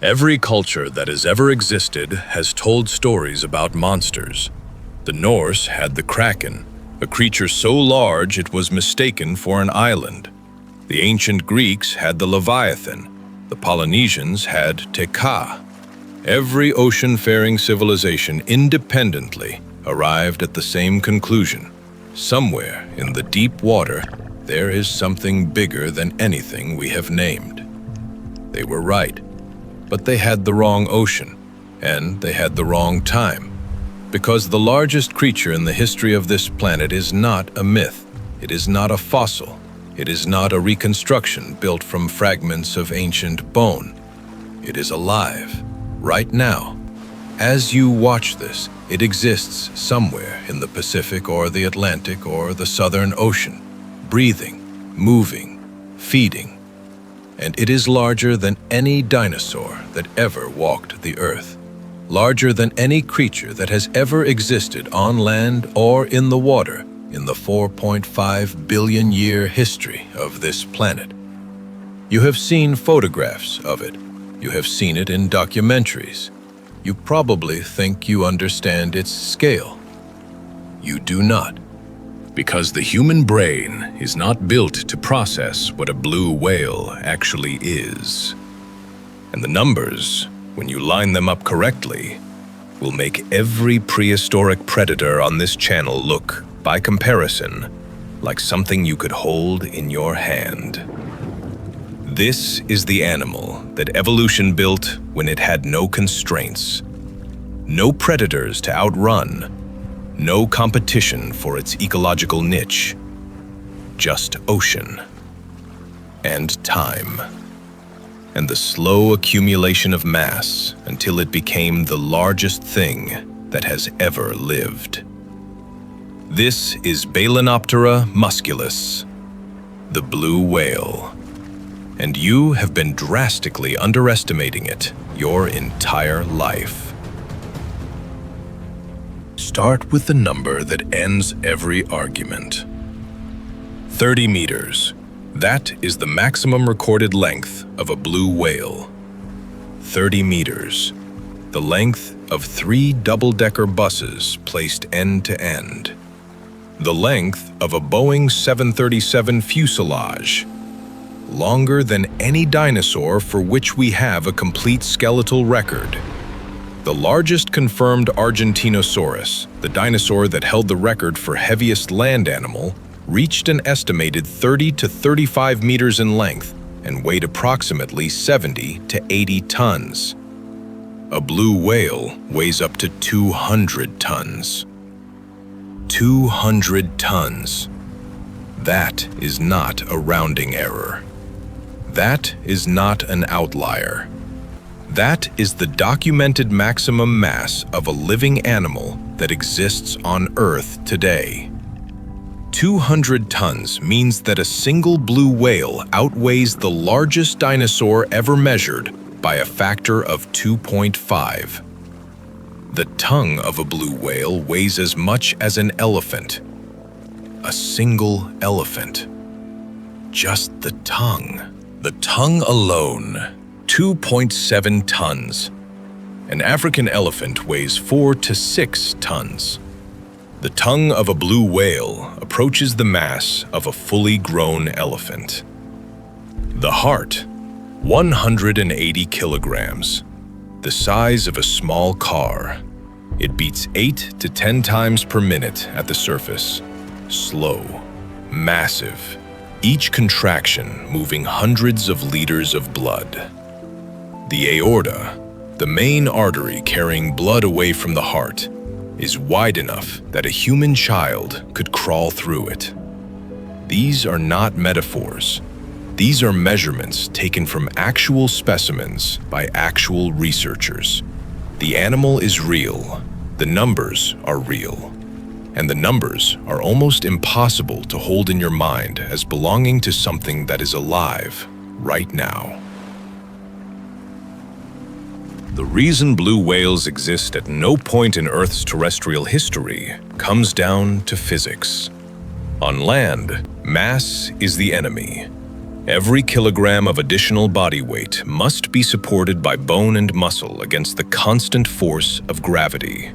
Every culture that has ever existed has told stories about monsters. The Norse had the Kraken, a creature so large it was mistaken for an island. The ancient Greeks had the Leviathan. The Polynesians had Tekka. Every ocean-faring civilization independently arrived at the same conclusion. Somewhere in the deep water, there is something bigger than anything we have named. They were right. But they had the wrong ocean, and they had the wrong time. Because the largest creature in the history of this planet is not a myth. It is not a fossil. It is not a reconstruction built from fragments of ancient bone. It is alive, right now. As you watch this, it exists somewhere in the Pacific or the Atlantic or the Southern Ocean, breathing, moving, feeding. And it is larger than any dinosaur that ever walked the earth, larger than any creature that has ever existed on land or in the water in the 4.5 billion year history of this planet. You have seen photographs of it. You have seen it in documentaries. You probably think you understand its scale. You do not. Because the human brain is not built to process what a blue whale actually is. And the numbers, when you line them up correctly, will make every prehistoric predator on this channel look, by comparison, like something you could hold in your hand. This is the animal that evolution built when it had no constraints, no predators to outrun, no competition for its ecological niche, just ocean and time, and the slow accumulation of mass until it became the largest thing that has ever lived. This is Balænoptera musculus, the blue whale, and you have been drastically underestimating it your entire life. Start with the number that ends every argument. 30 meters. That is the maximum recorded length of a blue whale. 30 meters. The length of 3 double-decker buses placed end to end. The length of a Boeing 737 fuselage. Longer than any dinosaur for which we have a complete skeletal record. The largest confirmed Argentinosaurus, the dinosaur that held the record for heaviest land animal, reached an estimated 30 to 35 meters in length and weighed approximately 70 to 80 tons. A blue whale weighs up to 200 tons. 200 tons. That is not a rounding error. That is not an outlier. That is the documented maximum mass of a living animal that exists on Earth today. 200 tons means that a single blue whale outweighs the largest dinosaur ever measured by a factor of 2.5. The tongue of a blue whale weighs as much as an elephant. A single elephant. Just the tongue. The tongue alone. 2.7 tons. An African elephant weighs 4 to 6 tons. The tongue of a blue whale approaches the mass of a fully grown elephant. The heart, 180 kilograms, the size of a small car. It beats 8 to 10 times per minute at the surface. Slow, massive, each contraction moving hundreds of liters of blood. The aorta, the main artery carrying blood away from the heart, is wide enough that a human child could crawl through it. These are not metaphors. These are measurements taken from actual specimens by actual researchers. The animal is real. The numbers are real. And the numbers are almost impossible to hold in your mind as belonging to something that is alive right now. The reason blue whales exist at no point in Earth's terrestrial history comes down to physics. On land, mass is the enemy. Every kilogram of additional body weight must be supported by bone and muscle against the constant force of gravity.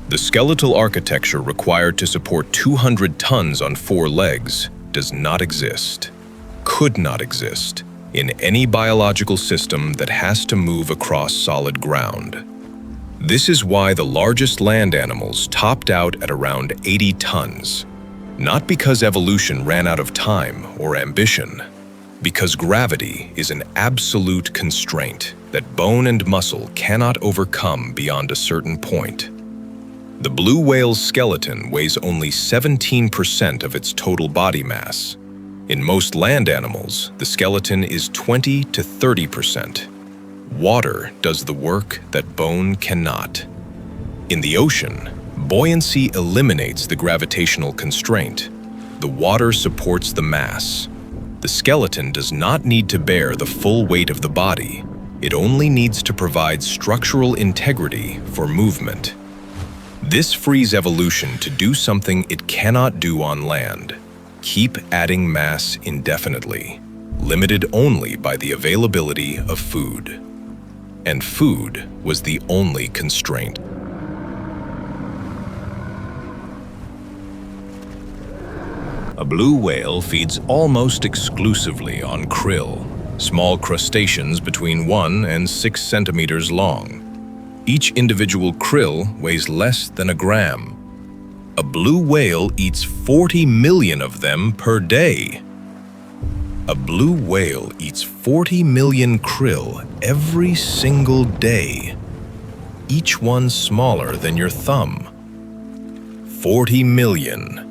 The skeletal architecture required to support 200 tons on 4 legs does not exist, could not exist, in any biological system that has to move across solid ground. This is why the largest land animals topped out at around 80 tons, not because evolution ran out of time or ambition, because gravity is an absolute constraint that bone and muscle cannot overcome beyond a certain point. The blue whale's skeleton weighs only 17% of its total body mass. In most land animals, the skeleton is 20 to 30%. Water does the work that bone cannot. In the ocean, buoyancy eliminates the gravitational constraint. The water supports the mass. The skeleton does not need to bear the full weight of the body. It only needs to provide structural integrity for movement. This frees evolution to do something it cannot do on land: keep adding mass indefinitely, limited only by the availability of food. And food was the only constraint. A blue whale feeds almost exclusively on krill, small crustaceans between 1 and 6 centimeters long. Each individual krill weighs less than a gram. A blue whale eats 40 million of them per day. A blue whale eats 40 million krill every single day, each one smaller than your thumb. 40 million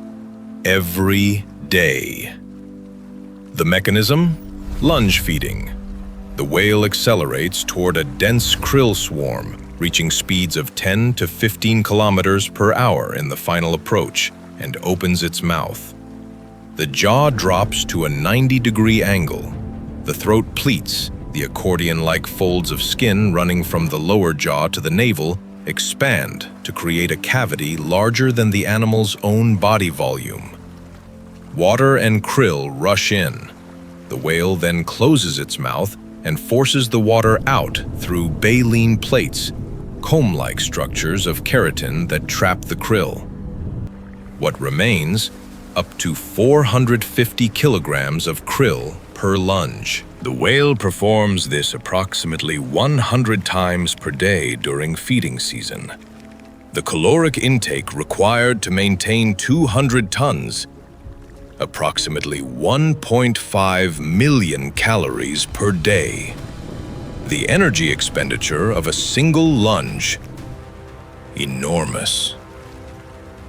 every day. The mechanism? Lunge feeding. The whale accelerates toward a dense krill swarm, reaching speeds of 10 to 15 kilometers per hour in the final approach, and opens its mouth. The jaw drops to a 90-degree angle. The throat pleats, the accordion-like folds of skin running from the lower jaw to the navel expand to create a cavity larger than the animal's own body volume. Water and krill rush in. The whale then closes its mouth and forces the water out through baleen plates, comb-like structures of keratin that trap the krill. What remains? Up to 450 kilograms of krill per lunge. The whale performs this approximately 100 times per day during feeding season. The caloric intake required to maintain 200 tons, approximately 1.5 million calories per day. The energy expenditure of a single lunge, enormous.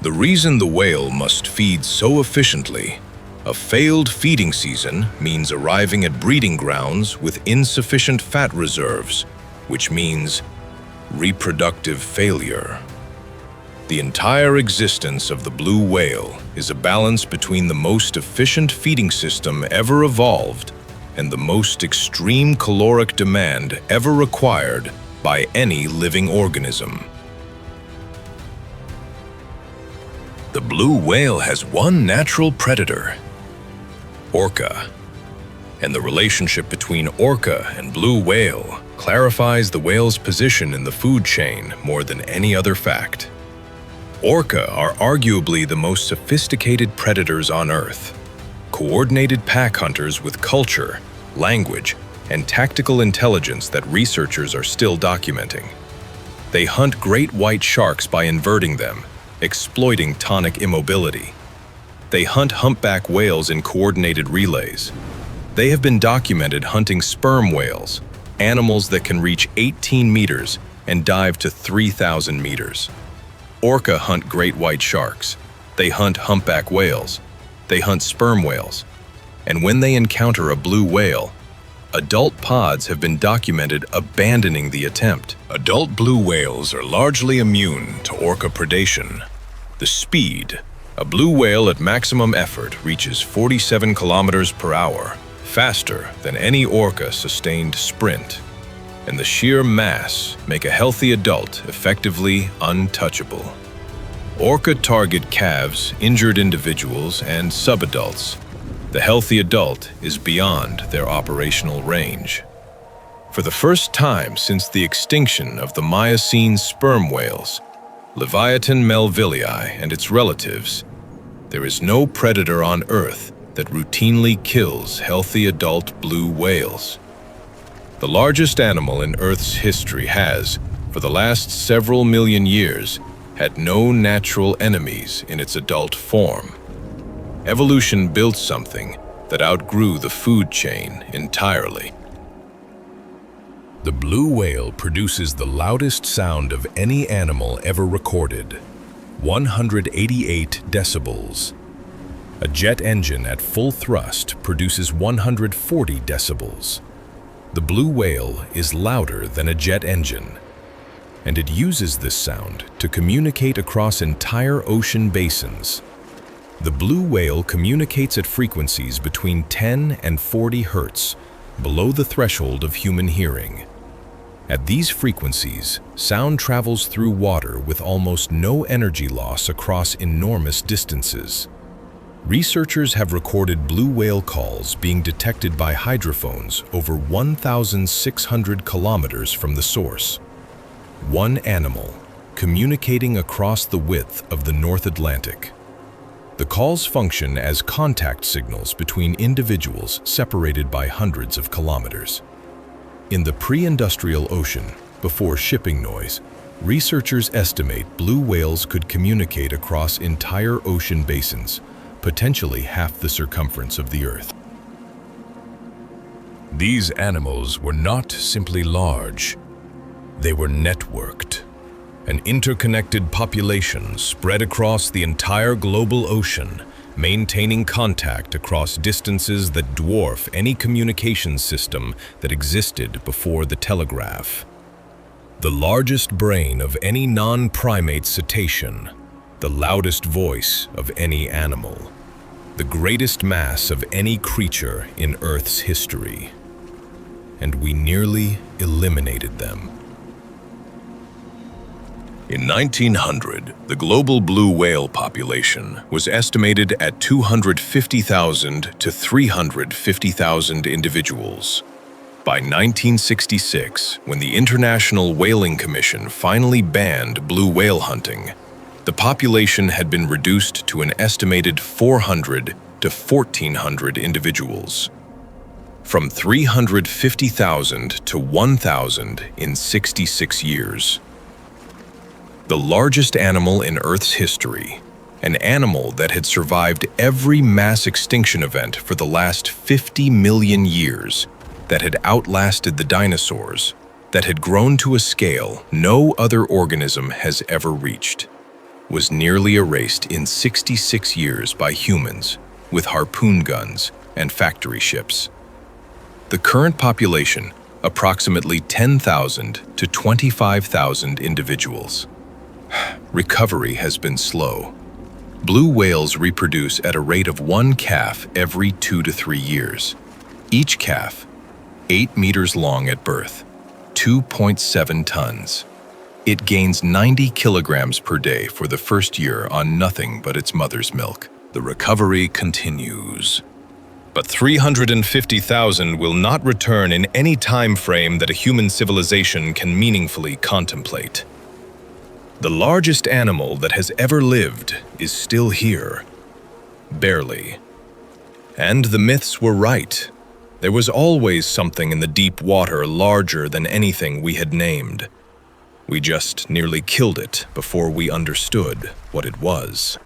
The reason the whale must feed so efficiently: a failed feeding season means arriving at breeding grounds with insufficient fat reserves, which means reproductive failure. The entire existence of the blue whale is a balance between the most efficient feeding system ever evolved and the most extreme caloric demand ever required by any living organism. The blue whale has one natural predator, orca. And the relationship between orca and blue whale clarifies the whale's position in the food chain more than any other fact. Orca are arguably the most sophisticated predators on Earth, coordinated pack hunters with culture, language, and tactical intelligence that researchers are still documenting. They hunt great white sharks by inverting them, exploiting tonic immobility. They hunt humpback whales in coordinated relays. They have been documented hunting sperm whales, animals that can reach 18 meters and dive to 3,000 meters. Orca hunt great white sharks. They hunt humpback whales. They hunt sperm whales. And when they encounter a blue whale, adult pods have been documented abandoning the attempt. Adult blue whales are largely immune to orca predation. The speed: a blue whale at maximum effort reaches 47 kilometers per hour, faster than any orca sustained sprint. And the sheer mass make a healthy adult effectively untouchable. Orca target calves, injured individuals, and subadults. The healthy adult is beyond their operational range. For the first time since the extinction of the Miocene sperm whales, Leviathan melvillei and its relatives, there is no predator on Earth that routinely kills healthy adult blue whales. The largest animal in Earth's history has, for the last several million years, had no natural enemies in its adult form. Evolution built something that outgrew the food chain entirely. The blue whale produces the loudest sound of any animal ever recorded, 188 decibels. A jet engine at full thrust produces 140 decibels. The blue whale is louder than a jet engine, and it uses this sound to communicate across entire ocean basins. The blue whale communicates at frequencies between 10 and 40 hertz, below the threshold of human hearing. At these frequencies, sound travels through water with almost no energy loss across enormous distances. Researchers have recorded blue whale calls being detected by hydrophones over 1,600 kilometers from the source. One animal, communicating across the width of the North Atlantic. The calls function as contact signals between individuals separated by hundreds of kilometers. In the pre-industrial ocean, before shipping noise, researchers estimate blue whales could communicate across entire ocean basins, potentially half the circumference of the Earth. These animals were not simply large, they were networked. An interconnected population spread across the entire global ocean, maintaining contact across distances that dwarf any communication system that existed before the telegraph. The largest brain of any non-primate cetacean, the loudest voice of any animal, the greatest mass of any creature in Earth's history. And we nearly eliminated them. In 1900, the global blue whale population was estimated at 250,000 to 350,000 individuals. By 1966, when the International Whaling Commission finally banned blue whale hunting, the population had been reduced to an estimated 400 to 1,400 individuals. From 350,000 to 1,000 in 66 years. The largest animal in Earth's history, an animal that had survived every mass extinction event for the last 50 million years, that had outlasted the dinosaurs, that had grown to a scale no other organism has ever reached, was nearly erased in 66 years by humans with harpoon guns and factory ships. The current population, approximately 10,000 to 25,000 individuals. Recovery has been slow. Blue whales reproduce at a rate of one calf every 2 to 3 years. Each calf, 8 meters long at birth, 2.7 tons. It gains 90 kilograms per day for the first year on nothing but its mother's milk. The recovery continues. But 350,000 will not return in any time frame that a human civilization can meaningfully contemplate. The largest animal that has ever lived is still here. Barely. And the myths were right. There was always something in the deep water larger than anything we had named. We just nearly killed it before we understood what it was.